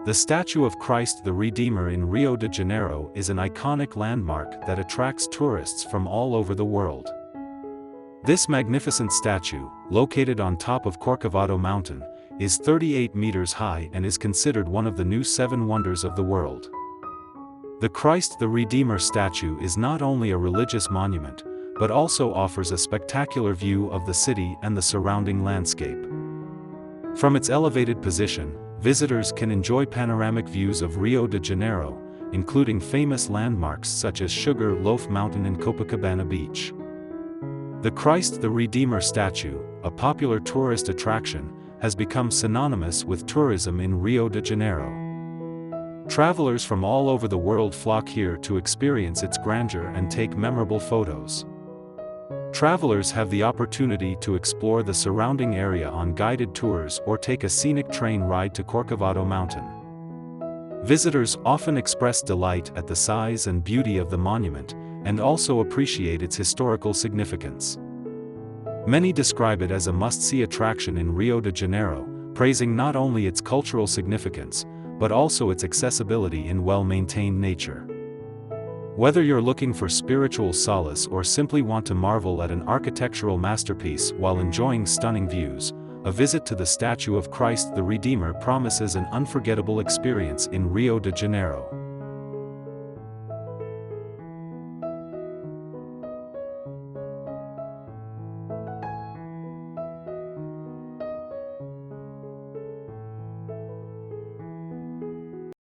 The statue of Christ the Redeemer in Rio de Janeiro is an iconic landmark that attracts tourists from all over the world. This magnificent statue, located on top of Corcovado Mountain, is 38 meters high and is considered one of the new 7 wonders of the world. The Christ the Redeemer statue is not only a religious monument, but also offers a spectacular view of the city and the surrounding landscape. From its elevated position, visitors can enjoy panoramic views of Rio de Janeiro, including famous landmarks such as Loaf Mountain and Copacabana Beach. The Christ the Redeemer statue, a popular tourist attraction, has become synonymous with tourism in Rio de Janeiro. Travelers from all over the world flock here to experience its grandeur and take memorable photos. Travelers have the opportunity to explore the surrounding area on guided tours or take a scenic train ride to Corcovado Mountain. Visitors often express delight at the size and beauty of the monument, and also appreciate its historical significance. Many describe it as a must-see attraction in Rio de Janeiro, praising not only its cultural significance, but also its accessibility in well-maintained nature. Whether you're looking for spiritual solace or simply want to marvel at an architectural masterpiece while enjoying stunning views, a visit to the statue of Christ the Redeemer promises an unforgettable experience in Rio de Janeiro.